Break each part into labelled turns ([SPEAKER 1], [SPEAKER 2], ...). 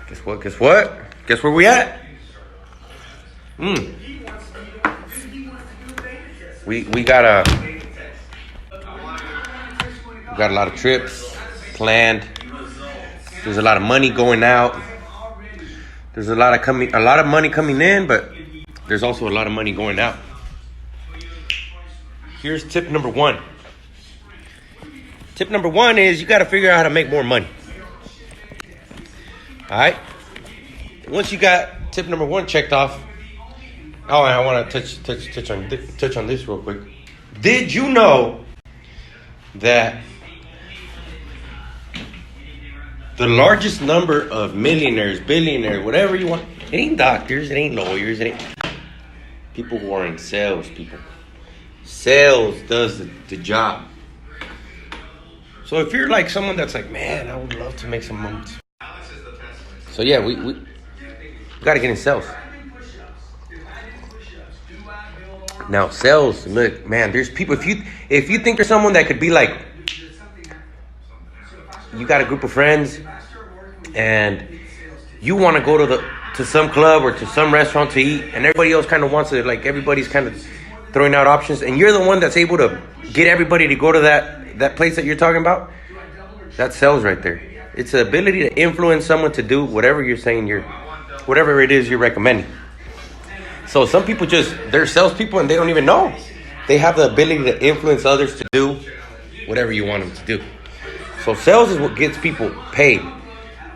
[SPEAKER 1] Guess what? Guess what? Guess where we at? We got a lot of trips planned. There's a lot of money going out. There's a lot of money coming in, but there's also a lot of money going out. Here's tip number one. Tip number one is you got to figure out how to make more money. All right. Once you got tip number one checked off. Oh, I want to touch on this real quick. Did you know that the largest number of millionaires, billionaires, whatever you want, it ain't doctors, it ain't lawyers, it ain't people who are in sales, people. Sales does the job. So if you're like someone that's like, man, I would love to make some money. So yeah, we got to get in sales. Now sales, look, man, there's people. If you think there's someone that could be like, you got a group of friends, and you want to go to some club or to some restaurant to eat, and everybody else kind of wants to, like, everybody's kind of throwing out options, and you're the one that's able to get everybody to go to that place that you're talking about. That sells right there. It's the ability to influence someone to do whatever you're saying, whatever it is you're recommending. So some people they're salespeople and they don't even know. They have the ability to influence others to do whatever you want them to do. So sales is what gets people paid.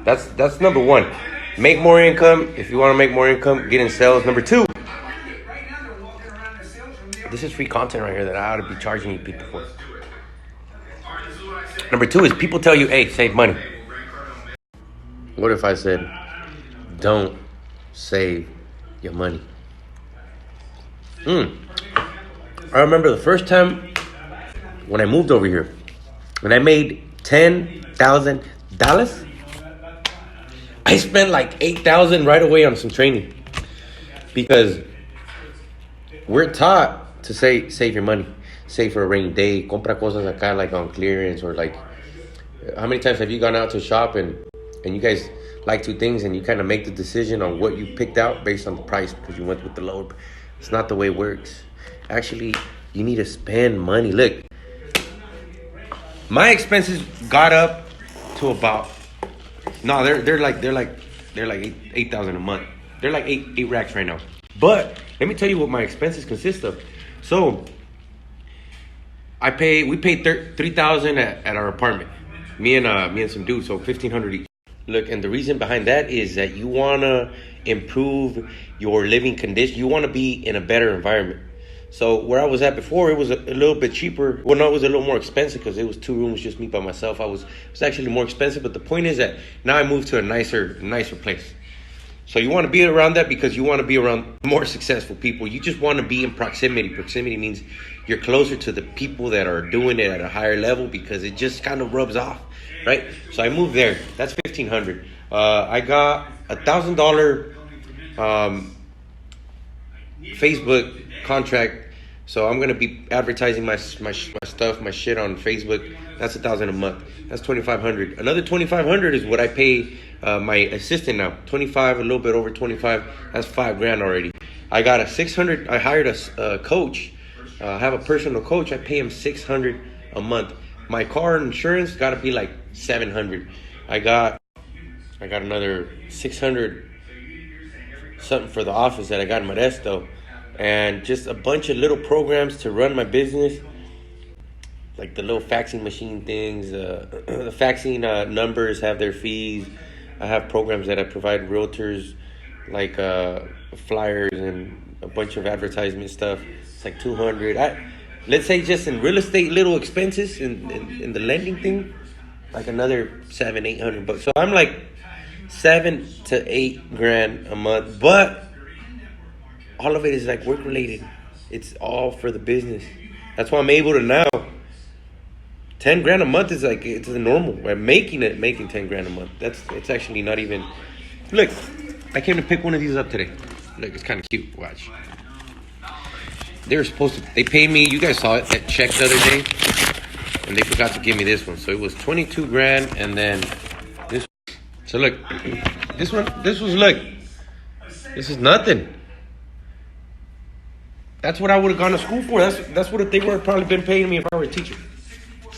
[SPEAKER 1] That's number one. Make more income. If you want to make more income, get in sales. Number two, this is free content right here that I ought to be charging you people for. Number two is people tell you, hey, save money. What if I said, don't save your money? I remember the first time when I moved over here, when I made $10,000, I spent like $8,000 right away on some training, because we're taught to save your money, save for a rainy day, compra cosas acá like on clearance, or like, how many times have you gone out to shop and you guys like two things and you kind of make the decision on what you picked out based on the price because you went with the lower? It's not the way it works. Actually, you need to spend money. Look, my expenses got up to about, no, they're like 8,000 a month. They're like eight racks right now. But let me tell you what my expenses consist of. So we paid $3,000 at our apartment. Me and some dudes, so $1,500 each. Look, and the reason behind that is that you wanna improve your living condition. You wanna be in a better environment. So where I was at before, it was a little bit cheaper. Well, no, it was a little more expensive because it was 2 rooms, just me by myself. It was actually more expensive. But the point is that now I moved to a nicer place. So you want to be around that because you want to be around more successful people. You just want to be in proximity. Proximity means you're closer to the people that are doing it at a higher level because it just kind of rubs off, right? So I moved there. That's $1,500. I got $1,000 Facebook contract. So I'm gonna be advertising my stuff, my shit on Facebook. That's $1,000 a month. That's $2,500. Another $2,500 is what I pay my assistant now. 25, a little bit over 25. That's $5,000 already. I got $600. I hired a coach. I have a personal coach. I pay him $600 a month. My car insurance got to be like $700. I got another $600 something for the office that I got in Modesto. And just a bunch of little programs to run my business, like the little faxing machine things. The faxing numbers have their fees. I have programs that I provide realtors, like flyers and a bunch of advertisement stuff. It's like $200. Let's say just in real estate, little expenses in the lending thing, like another $700-800. So I'm like $7,000 to $8,000 a month, but all of it is like work related. It's all for the business. That's why I'm able to now. $10,000 a month is like, it's the normal. I'm making $10,000 a month. It's actually not even. Look, I came to pick one of these up today. Look, it's kind of cute. Watch. They paid me. You guys saw it, that check the other day, and they forgot to give me this one. So it was $22,000, and then this So look, this is nothing. That's what I would have gone to school for. That's what they would have probably been paying me if I were a teacher.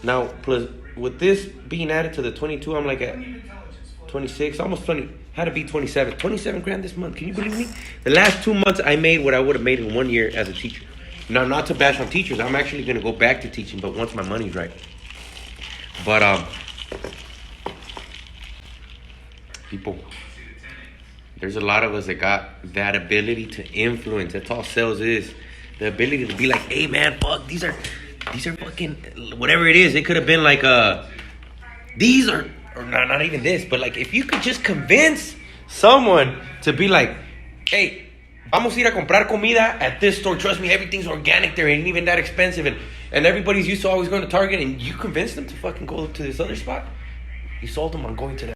[SPEAKER 1] Now, plus with this being added to the 22, I'm like at 26, almost 20. Had to be 27. 27 grand this month. Can you believe me? The last 2 months, I made what I would have made in 1 year as a teacher. Now, not to bash on teachers. I'm actually going to go back to teaching, but once my money's right. But people, there's a lot of us that got that ability to influence. That's all sales is. The ability to be like, hey man, fuck, these are fucking whatever it is. It could have been like these are, or not even this, but like if you could just convince someone to be like, hey, vamos a ir a comprar comida at this store. Trust me, everything's organic there, ain't even that expensive, and everybody's used to always going to Target, and you convinced them to fucking go to this other spot. You sold them on going to that.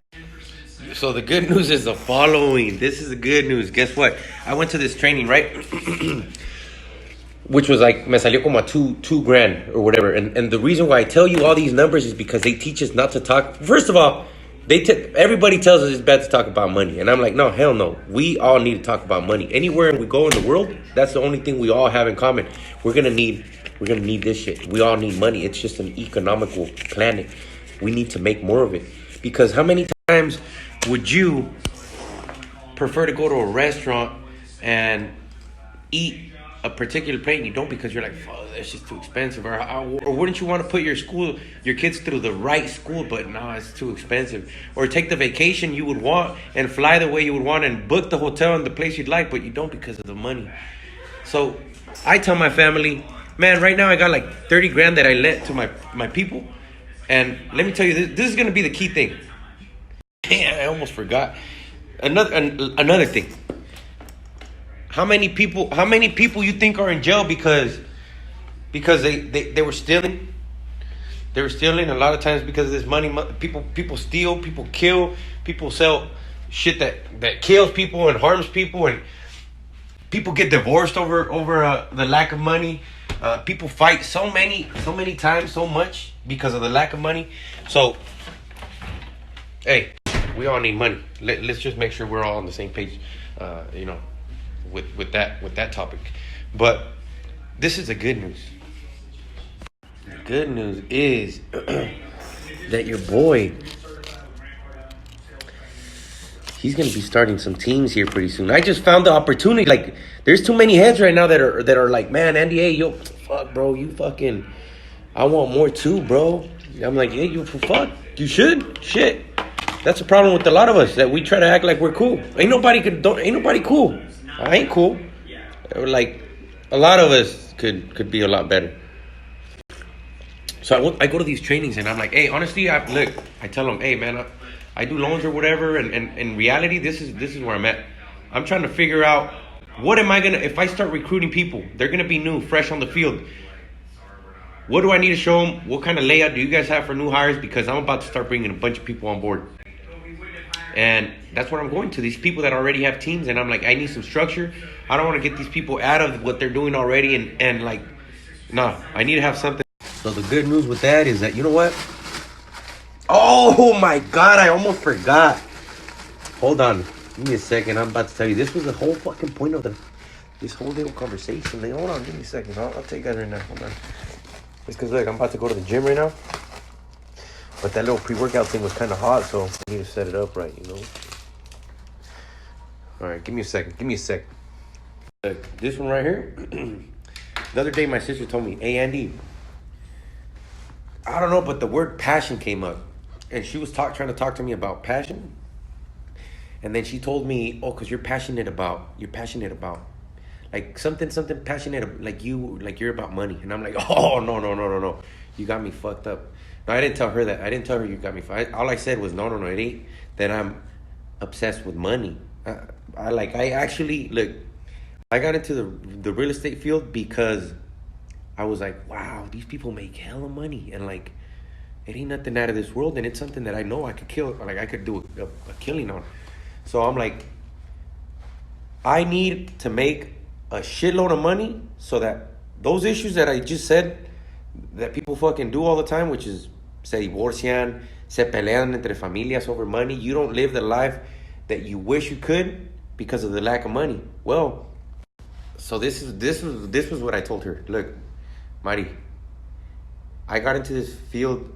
[SPEAKER 1] So the good news is the following. This is the good news. Guess what? I went to this training, right? Which was like, me salió como a two grand or whatever. And the reason why I tell you all these numbers is because they teach us not to talk. First of all, everybody tells us it's bad to talk about money. And I'm like, no, hell no. We all need to talk about money. Anywhere we go in the world, that's the only thing we all have in common. We're gonna need this shit. We all need money. It's just an economical planet. We need to make more of it. Because how many times would you prefer to go to a restaurant and eat a particular plate and you don't because you're like, fuck, that's just too expensive? Or wouldn't you want to put your kids through the right school, but no, it's too expensive? Or take the vacation you would want and fly the way you would want and book the hotel and the place you'd like, but you don't because of the money. So I tell my family, man, right now I got like 30 grand that I lent to my people. And let me tell you, this is going to be the key thing. Man, I almost forgot. Another thing. How many people you think are in jail because they were stealing? They were stealing a lot of times because of this money. People steal, people kill, people sell shit that kills people and harms people, and people get divorced over the lack of money. People fight so many times, so much because of the lack of money. So, hey, we all need money. Let's just make sure we're all on the same page, with that topic. But this is the good news. The good news is that your boy, he's gonna be starting some teams here pretty soon. I just found the opportunity. Like, there's too many heads right now that are like, man, Andy, hey, yo, fuck, bro, you fucking, I want more too, bro. I'm like, hey, you fuck, you should, shit. That's the problem with a lot of us, that we try to act like we're cool. Ain't nobody cool. I ain't cool. Like, a lot of us could be a lot better. So I go to these trainings and I'm like, hey, honestly, I tell them, hey, man, I do loans or whatever, and in reality, this is where I'm at. I'm trying to figure out, what am I gonna, if I start recruiting people, they're gonna be new, fresh on the field. What do I need to show them? What kind of layout do you guys have for new hires? Because I'm about to start bringing a bunch of people on board. And that's what I'm going to, these people that already have teams. And I'm like, I need some structure. I don't want to get these people out of what they're doing already. And like, no, I need to have something. So the good news with that is that, you know what? Oh my God, I almost forgot. Hold on. Give me a second. I'm about to tell you. This was the whole fucking point of this whole little conversation. Like, hold on. Give me a second. I'll tell you guys right now. Hold on. It's because, look, I'm about to go to the gym right now. But that little pre-workout thing was kind of hot, so I need to set it up right, All right, give me a second. Look, this one right here. The other day, my sister told me, hey, Andy, I don't know, but the word passion came up. And she was trying to talk to me about passion. And then she told me, oh, because you're passionate about, like, something passionate, like you're about money. And I'm like, oh, no. You got me fucked up. No, I didn't tell her that. I didn't tell her you got me fucked up. All I said was, no, it ain't that I'm obsessed with money. I got into the real estate field because I was like, wow, these people make hella money. And, like, it ain't nothing out of this world. And it's something that I know I could kill. Like, I could do a killing on. So I'm like, I need to make a shitload of money so that those issues that I just said that people fucking do all the time, which is se divorcian, Se pelean entre familias over money. You don't live the life that you wish you could because of the lack of money. Well, so this was what I told her. Look, Mari, I got into this field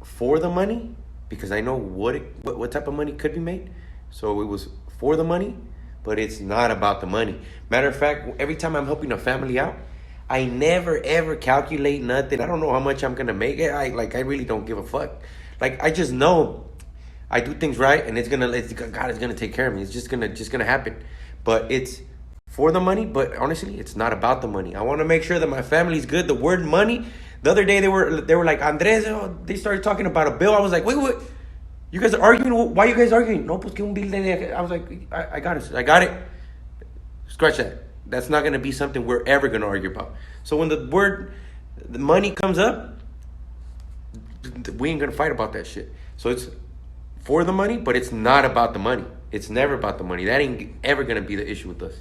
[SPEAKER 1] for the money because I know what type of money could be made. So it was for the money, but it's not about the money. Matter of fact, every time I'm helping a family out, I never ever calculate nothing. I don't know how much I'm gonna make. I really don't give a fuck. Like, I just know I do things right, and God is gonna take care of me. It's just gonna happen. But it's for the money. But honestly, it's not about the money. I want to make sure that my family's good. The word money. The other day they were like, Andres. They started talking about a bill. I was like, wait, what? You guys are arguing? Why are you guys arguing? No, pues que un bill de. I was like, I got it. I got it. Scratch that. That's not going to be something we're ever going to argue about. So when the money comes up, we ain't going to fight about that shit. So it's for the money, but it's not about the money. It's never about the money. That ain't ever going to be the issue with us.